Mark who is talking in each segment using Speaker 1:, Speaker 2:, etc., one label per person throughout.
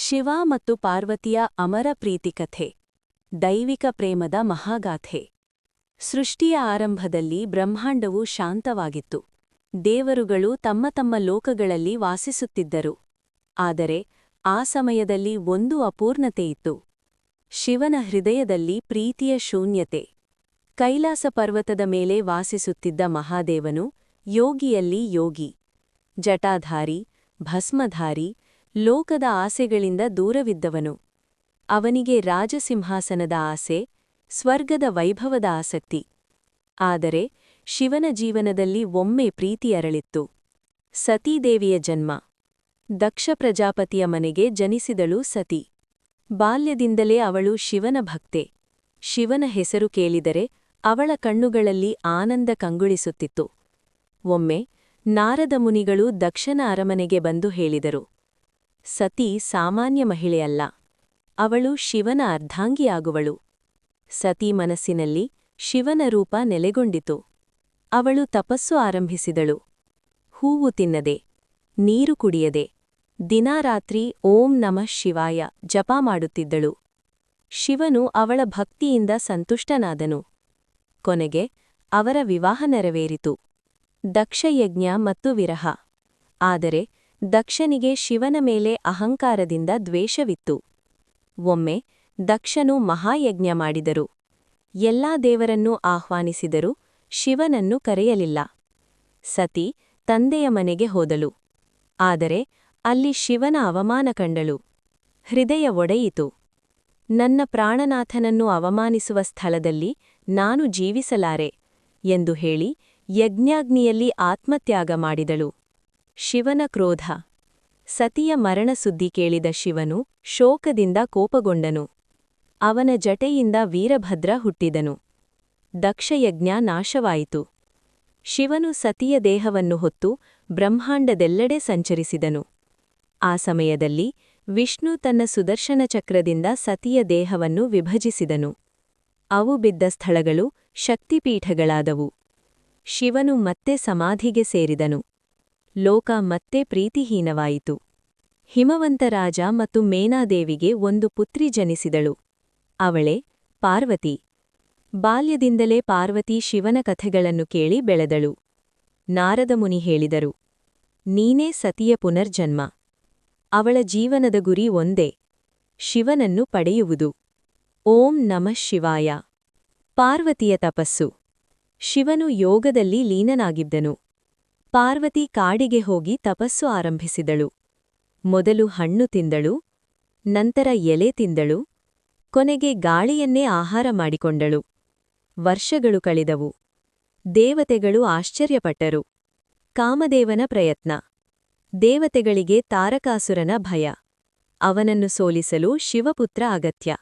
Speaker 1: ಶಿವ ಮತ್ತು ಪಾರ್ವತಿಯ ಅಮರ ಪ್ರೀತಿಕಥೆ ದೈವಿಕ ಪ್ರೇಮದ ಮಹಾಗಾಥೆ. ಸೃಷ್ಟಿಯ ಆರಂಭದಲ್ಲಿ ಬ್ರಹ್ಮಾಂಡವು ಶಾಂತವಾಗಿತ್ತು. ದೇವರುಗಳು ತಮ್ಮ ತಮ್ಮ ಲೋಕಗಳಲ್ಲಿ ವಾಸಿಸುತ್ತಿದ್ದರು. ಆದರೆ ಆ ಸಮಯದಲ್ಲಿ ಒಂದು ಅಪೂರ್ಣತೆಯಿತ್ತು. ಶಿವನ ಹೃದಯದಲ್ಲಿ ಪ್ರೀತಿಯ ಶೂನ್ಯತೆ. ಕೈಲಾಸ ಪರ್ವತದ ಮೇಲೆ ವಾಸಿಸುತ್ತಿದ್ದ ಮಹಾದೇವನು ಯೋಗಿಯಲ್ಲಿ ಯೋಗಿ, ಜಟಾಧಾರಿ, ಭಸ್ಮಧಾರಿ, ಲೋಕದ ಆಸೆಗಳಿಂದ ದೂರವಿದ್ದವನು. ಅವನಿಗೆ ರಾಜಸಿಂಹಾಸನದ ಆಸೆ, ಸ್ವರ್ಗದ ವೈಭವದ ಆಸಕ್ತಿ. ಆದರೆ ಶಿವನ ಜೀವನದಲ್ಲಿ ಒಮ್ಮೆ ಪ್ರೀತಿ ಅರಳಿತ್ತು. ಸತೀದೇವಿಯ ಜನ್ಮ. ದಕ್ಷ ಪ್ರಜಾಪತಿಯ ಮನೆಗೆ ಜನಿಸಿದಳು ಸತಿ. ಬಾಲ್ಯದಿಂದಲೇ ಅವಳು ಶಿವನ ಭಕ್ತೆ. ಶಿವನ ಹೆಸರು ಕೇಳಿದರೆ ಅವಳ ಕಣ್ಣುಗಳಲ್ಲಿ ಆನಂದ ಕಂಗೊಳಿಸುತ್ತಿತ್ತು. ಒಮ್ಮೆ ನಾರದ ಮುನಿಗಳು ದಕ್ಷನ ಅರಮನೆಗೆ ಬಂದು ಹೇಳಿದರು, ಸತಿ ಸಾಮಾನ್ಯ ಮಹಿಳೆಯಲ್ಲ, ಅವಳು ಶಿವನ ಅರ್ಧಾಂಗಿಯಾಗುವಳು. ಸತಿ ಮನಸ್ಸಿನಲ್ಲಿ ಶಿವನ ರೂಪ ನೆಲೆಗೊಂಡಿತು. ಅವಳು ತಪಸ್ಸು ಆರಂಭಿಸಿದಳು. ಹೂವು ತಿನ್ನದೆ, ನೀರು ಕುಡಿಯದೆ, ದಿನಾರಾತ್ರಿ ಓಂ ನಮಃ ಶಿವಾಯ ಜಪ ಮಾಡುತ್ತಿದ್ದಳು. ಶಿವನು ಅವಳ ಭಕ್ತಿಯಿಂದ ಸಂತುಷ್ಟನಾದನು. ಕೊನೆಗೆ ಅವರ ವಿವಾಹ ನೆರವೇರಿತು. ದಕ್ಷಯಜ್ಞ ಮತ್ತು ವಿರಹ. ಆದರೆ ದಕ್ಷನಿಗೆ ಶಿವನ ಮೇಲೆ ಅಹಂಕಾರದಿಂದ ದ್ವೇಷವಿತ್ತು. ಒಮ್ಮೆ ದಕ್ಷನು ಮಹಾಯಜ್ಞ ಮಾಡಿದರು. ಎಲ್ಲಾ ದೇವರನ್ನೂ ಆಹ್ವಾನಿಸಿದರು, ಶಿವನನ್ನು ಕರೆಯಲಿಲ್ಲ. ಸತಿ ತಂದೆಯ ಮನೆಗೆ ಹೋದಳು. ಆದರೆ ಅಲ್ಲಿ ಶಿವನ ಅವಮಾನ ಕಂಡಳು. ಹೃದಯ ಒಡೆಯಿತು. ನನ್ನ ಪ್ರಾಣನಾಥನನ್ನು ಅವಮಾನಿಸುವ ಸ್ಥಳದಲ್ಲಿ ನಾನು ಜೀವಿಸಲಾರೆ ಎಂದು ಹೇಳಿ ಯಜ್ಞಾಗ್ನಿಯಲ್ಲಿ ಆತ್ಮತ್ಯಾಗ ಮಾಡಿದಳು. ಶಿವನ ಕ್ರೋಧ. ಸತಿಯ ಮರಣ ಸುದ್ದಿ ಕೇಳಿದ ಶಿವನು ಶೋಕದಿಂದ ಕೋಪಗೊಂಡನು. ಅವನ ಜಟೆಯಿಂದ ವೀರಭದ್ರ ಹುಟ್ಟಿದನು. ದಕ್ಷಯಜ್ಞ ನಾಶವಾಯಿತು. ಶಿವನು ಸತಿಯ ದೇಹವನ್ನು ಹೊತ್ತು ಬ್ರಹ್ಮಾಂಡದೆಲ್ಲೆಡೆ ಸಂಚರಿಸಿದನು. ಆ ಸಮಯದಲ್ಲಿ ವಿಷ್ಣು ತನ್ನ ಸುದರ್ಶನ ಚಕ್ರದಿಂದ ಸತಿಯ ದೇಹವನ್ನು ವಿಭಜಿಸಿದನು. ಅವು ಬಿದ್ದ ಸ್ಥಳಗಳು ಶಕ್ತಿಪೀಠಗಳಾದವು. ಶಿವನು ಮತ್ತೆ ಸಮಾಧಿಗೆ ಸೇರಿದನು. ಲೋಕ ಮತ್ತೆ ಪ್ರೀತಿಹೀನವಾಯಿತು. ಹಿಮವಂತ ರಾಜ ಮತ್ತು ಮೇನಾದೇವಿಗೆ ಒಂದು ಪುತ್ರಿ ಜನಿಸಿದಳು. ಅವಳೇ ಪಾರ್ವತಿ. ಬಾಲ್ಯದಿಂದಲೇ ಪಾರ್ವತಿ ಶಿವನ ಕಥೆಗಳನ್ನು ಕೇಳಿ ಬೆಳೆದಳು. ನಾರದ ಮುನಿ ಹೇಳಿದರು, ನೀನೇ ಸತಿಯ ಪುನರ್ಜನ್ಮ. ಅವಳ ಜೀವನದ ಗುರಿ ಒಂದೇ, ಶಿವನನ್ನು ಪಡೆಯುವುದು. ಓಂ ನಮಃ ಶಿವಾಯ. ಪಾರ್ವತಿಯ ತಪಸ್ಸು. ಶಿವನು ಯೋಗದಲ್ಲಿ ಲೀನನಾಗಿದ್ದನು. ಪಾರ್ವತಿ ಕಾಡಿಗೆ ಹೋಗಿ ತಪಸ್ಸು ಆರಂಭಿಸಿದಳು. ಮೊದಲು ಹಣ್ಣು ತಿಂದಳು, ನಂತರ ಎಲೆ ತಿಂದಳು, ಕೊನೆಗೆ ಗಾಳಿಯನ್ನೇ ಆಹಾರ ಮಾಡಿಕೊಂಡಳು. ವರ್ಷಗಳು ಕಳೆದವು. ದೇವತೆಗಳು ಆಶ್ಚರ್ಯಪಟ್ಟರು. ಕಾಮದೇವನ ಪ್ರಯತ್ನ. ದೇವತೆಗಳಿಗೆ ತಾರಕಾಸುರನ ಭಯ. ಅವನನ್ನು ಸೋಲಿಸಲು ಶಿವಪುತ್ರ ಅಗತ್ಯ.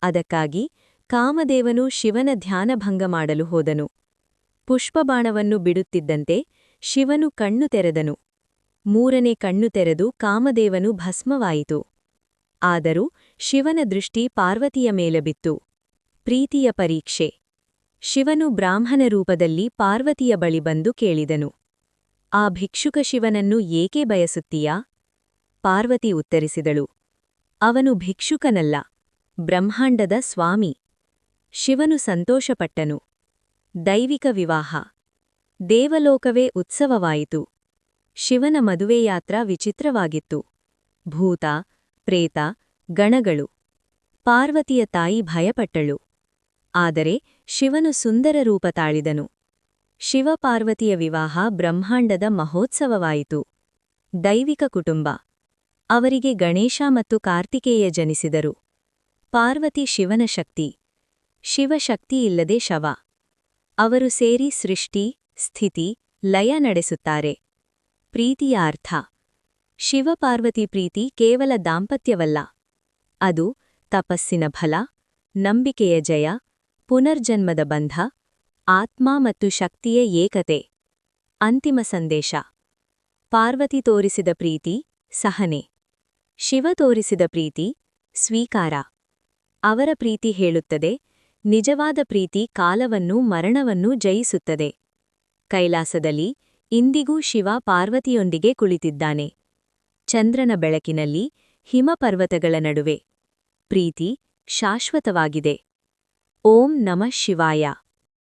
Speaker 1: ಅದಕ್ಕಾಗಿ ಕಾಮದೇವನು ಶಿವನ ಧ್ಯಾನಭಂಗ ಮಾಡಲು ಹೋದನು. ಪುಷ್ಪಬಾಣವನ್ನು ಬಿಡುತ್ತಿದ್ದಂತೆ ಶಿವನು ಕಣ್ಣು ತೆರೆದನು. ಮೂರನೇ ಕಣ್ಣು ತೆರೆದು ಕಾಮದೇವನು ಭಸ್ಮವಾಯಿತು. ಆದರೂ ಶಿವನ ದೃಷ್ಟಿ ಪಾರ್ವತಿಯ ಮೇಲೆ ಬಿತ್ತು. ಪ್ರೀತಿಯ ಪರೀಕ್ಷೆ. ಶಿವನು ಬ್ರಾಹ್ಮಣ ರೂಪದಲ್ಲಿ ಪಾರ್ವತಿಯ ಬಳಿ ಬಂದು ಕೇಳಿದನು, ಆ ಭಿಕ್ಷುಕ ಶಿವನನ್ನು ಏಕೆ ಬಯಸುತ್ತೀಯಾ? ಪಾರ್ವತಿ ಉತ್ತರಿಸಿದಳು, ಅವನು ಭಿಕ್ಷುಕನಲ್ಲ, ಬ್ರಹ್ಮಾಂಡದ ಸ್ವಾಮಿ. ಶಿವನು ಸಂತೋಷಪಟ್ಟನು. ದೈವಿಕ ವಿವಾಹ. ದೇವಲೋಕವೇ ಉತ್ಸವವಾಯಿತು. ಶಿವನ ಮದುವೆಯಾತ್ರಾ ವಿಚಿತ್ರವಾಗಿತ್ತು. ಭೂತ, ಪ್ರೇತ, ಗಣಗಳು. ಪಾರ್ವತಿಯ ತಾಯಿ ಭಯಪಟ್ಟಳು. ಆದರೆ ಶಿವನು ಸುಂದರ ರೂಪ ತಾಳಿದನು. ಶಿವಪಾರ್ವತಿಯ ವಿವಾಹ ಬ್ರಹ್ಮಾಂಡದ ಮಹೋತ್ಸವವಾಯಿತು. ದೈವಿಕ ಕುಟುಂಬ. ಅವರಿಗೆ ಗಣೇಶ ಮತ್ತು ಕಾರ್ತಿಕೇಯ ಜನಿಸಿದರು. ಪಾರ್ವತಿ ಶಿವನ ಶಕ್ತಿ. ಶಿವಶಕ್ತಿಯಿಲ್ಲದೆ ಶವ. ಅವರು ಸೇರಿ ಸೃಷ್ಟಿ, ಸ್ಥಿತಿ, ಲಯ ನಡೆಸುತ್ತಾರೆ. ಪ್ರೀತಿಯ ಅರ್ಥ. ಶಿವಪಾರ್ವತಿ ಪ್ರೀತಿ ಕೇವಲ ದಾಂಪತ್ಯವಲ್ಲ. ಅದು ತಪಸ್ಸಿನ ಫಲ, ನಂಬಿಕೆಯ ಜಯ, ಪುನರ್ಜನ್ಮದ ಬಂಧ, ಆತ್ಮ ಮತ್ತು ಶಕ್ತಿಯ ಏಕತೆ. ಅಂತಿಮ ಸಂದೇಶ. ಪಾರ್ವತಿ ತೋರಿಸಿದ ಪ್ರೀತಿ ಸಹನೆ. ಶಿವ ತೋರಿಸಿದ ಪ್ರೀತಿ ಸ್ವೀಕಾರ. ಅವರ ಪ್ರೀತಿ ಹೇಳುತ್ತದೆ, ನಿಜವಾದ ಪ್ರೀತಿ ಕಾಲವನ್ನೂ ಮರಣವನ್ನೂ ಜಯಿಸುತ್ತದೆ. ಕೈಲಾಸದಲ್ಲಿ ಇಂದಿಗೂ ಶಿವ ಪಾರ್ವತಿಯೊಂದಿಗೆ ಕುಳಿತಿದ್ದಾನೆ. ಚಂದ್ರನ ಬೆಳಕಿನಲ್ಲಿ ಹಿಮಪರ್ವತಗಳ ನಡುವೆ ಪ್ರೀತಿ ಶಾಶ್ವತವಾಗಿದೆ. ಓಂ ನಮಃ ಶಿವಾಯ.